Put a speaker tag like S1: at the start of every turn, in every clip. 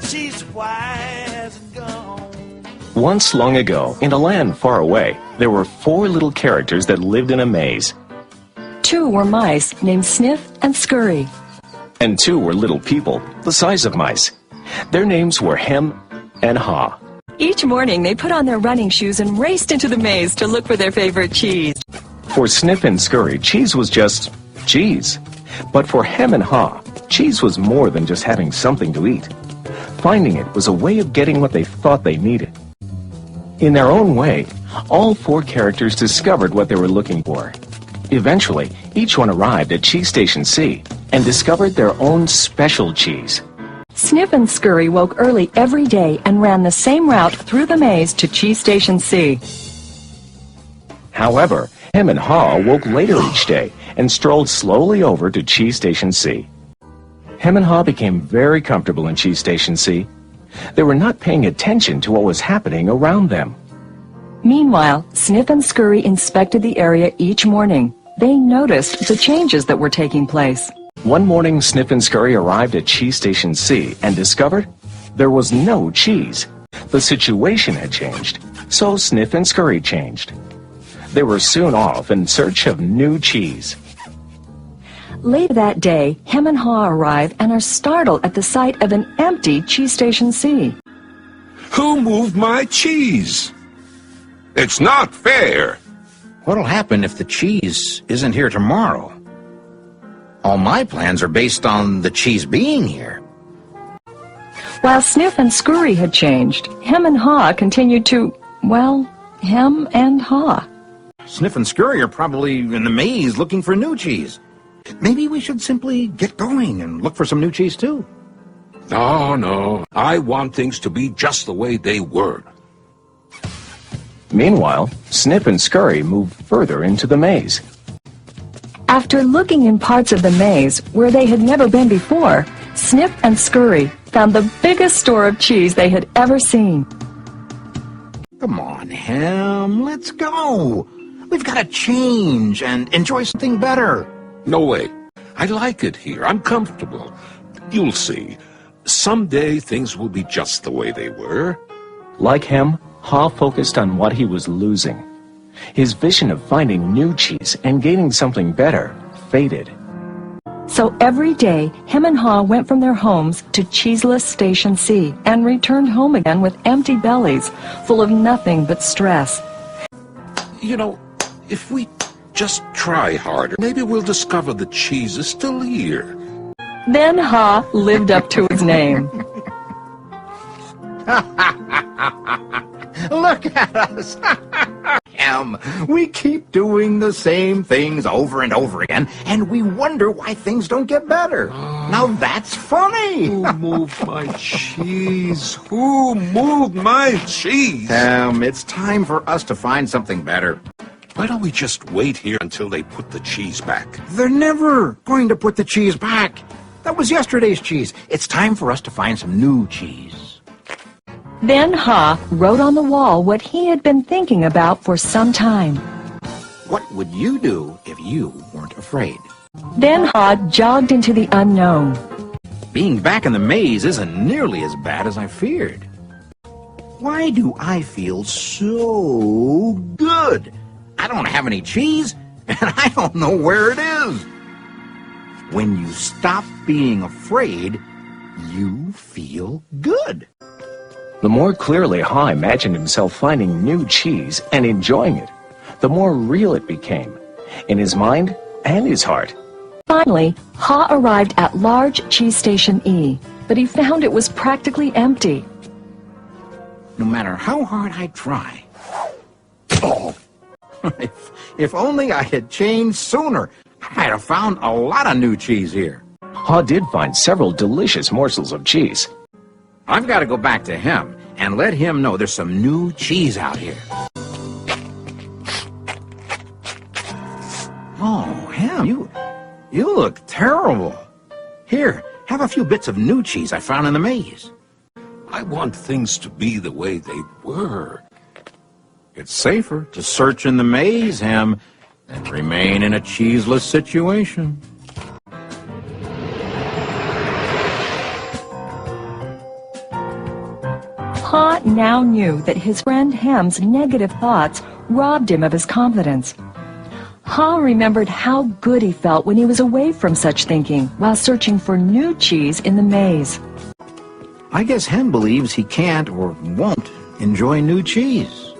S1: she's wise and gone.
S2: Once long ago, in a land far away, there were 4 little characters that lived in a maze.
S3: 2 were mice named Sniff and Scurry.
S2: And 2 were little people, the size of mice. Their names were Hem and Ha.
S3: Each morning, they put on their running shoes and raced into the maze to look for their favorite cheese.
S2: For Sniff and Scurry, cheese was just cheese. But for Hem and Ha, cheese was more than just having something to eat. Finding it was a way of getting what they thought they needed. In their own way, all 4 characters discovered what they were looking for. Eventually, each one arrived at Cheese Station C and discovered their own special cheese.
S3: Sniff and Scurry woke early every day and ran the same route through the maze to Cheese Station C.
S2: However, Hem and Ha woke later each day and strolled slowly over to Cheese Station C. Hem and Ha became very comfortable in Cheese Station C. They were not paying attention to what was happening around them.
S3: Meanwhile, Sniff and Scurry inspected the area each morning. They noticed the changes that were taking place.
S2: One morning, Sniff and Scurry arrived at Cheese Station C and discovered there was no cheese. The situation had changed, so Sniff and Scurry changed. They were soon off in search of new cheese.
S3: Later that day, Hem and Ha arrive and are startled at the sight of an empty Cheese Station C.
S4: Who moved my cheese? It's not fair.
S5: What'll happen if the cheese isn't here tomorrow? All my plans are based on the cheese being here.
S3: While Sniff and Scurry had changed, Hem and Ha continued to, well, hem and ha.
S5: Sniff and Scurry are probably in the maze looking for new cheese. Maybe we should simply get going and look for some new cheese too.
S4: No. I want things to be just the way they were.
S2: Meanwhile, Sniff and Scurry moved further into the maze.
S3: After looking in parts of the maze where they had never been before, Sniff and Scurry found the biggest store of cheese they had ever seen.
S5: Come on, Hem, let's go. We've got to change and enjoy something better.
S4: No way. I like it here. I'm comfortable. You'll see. Someday things will be just the way they were.
S2: Like him, Ha focused on what he was losing. His vision of finding new cheese and gaining something better faded.
S3: So every day, Hem and Ha went from their homes to Cheeseless Station C and returned home again with empty bellies, full of nothing but stress.
S4: You know, if we just try harder, maybe we'll discover the cheese is still here.
S3: Then Ha lived up to his name.
S5: Look at us! Hem, we keep doing the same things over and over again, and we wonder why things don't get better. Now that's funny!
S4: Who moved my cheese? Who moved my cheese?
S5: Hem, it's time for us to find something better.
S4: Why don't we just wait here until they put the cheese back?
S5: They're never going to put the cheese back. That was yesterday's cheese. It's time for us to find some new cheese.
S3: Then Ha wrote on the wall what he had been thinking about for some time.
S5: What would you do if you weren't afraid?
S3: Then Ha jogged into the unknown.
S5: Being back in the maze isn't nearly as bad as I feared. Why do I feel so good? I don't have any cheese, and I don't know where it is. When you stop being afraid, you feel good.
S2: The more clearly Ha imagined himself finding new cheese and enjoying it, the more real it became, in his mind and his heart.
S3: Finally, Ha arrived at large Cheese Station E, but he found it was practically empty.
S5: No matter how hard I try. If only I had changed sooner, I might have found a lot of new cheese here.
S2: Ha did find several delicious morsels of cheese.
S5: I've got to go back to him and let him know there's some new cheese out here. Oh, Hem, you look terrible. Here, have a few bits of new cheese I found in the maze.
S4: I want things to be the way they were.
S5: It's safer to search in the maze, Hem, than remain in a cheeseless situation.
S3: Ha now knew that his friend Hem's negative thoughts robbed him of his confidence. Ha remembered how good he felt when he was away from such thinking while searching for new cheese in the maze.
S5: I guess Hem believes he can't or won't enjoy new cheese.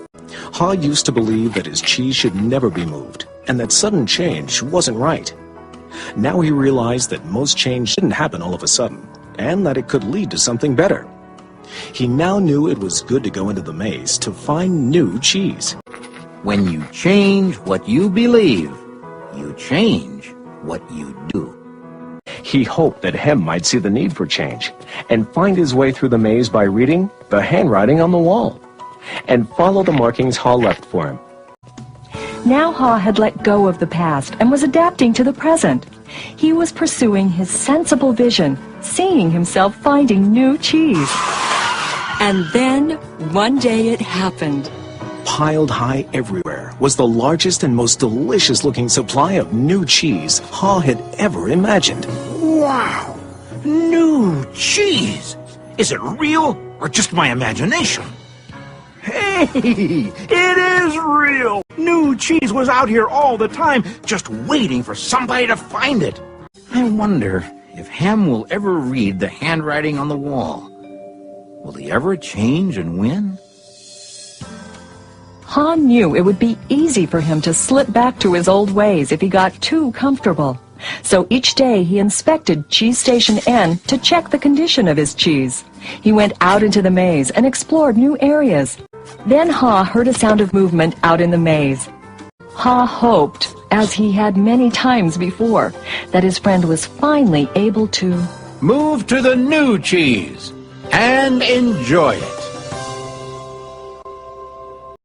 S2: Ha used to believe that his cheese should never be moved, and that sudden change wasn't right. Now he realized that most change didn't happen all of a sudden, and that it could lead to something better. He now knew it was good to go into the maze to find new cheese.
S5: When you change what you believe, you change what you do.
S2: He hoped that Hem might see the need for change and find his way through the maze by reading the handwriting on the wall and follow the markings Ha left for him.
S3: Now Ha had let go of the past and was adapting to the present. He was pursuing his sensible vision, seeing himself finding new cheese. And then, one day it happened.
S2: Piled high everywhere was the largest and most delicious-looking supply of new cheese Ha had ever imagined.
S5: Wow! New cheese! Is it real or just my imagination? Hey! It is real! New cheese was out here all the time, just waiting for somebody to find it. I wonder if Hem will ever read the handwriting on the wall. Will he ever change and win?
S3: Ha knew it would be easy for him to slip back to his old ways if he got too comfortable. So each day he inspected Cheese Station N to check the condition of his cheese. He went out into the maze and explored new areas. Then Ha heard a sound of movement out in the maze. Ha hoped, as he had many times before, that his friend was finally able to
S5: Move to the new cheese and enjoy it.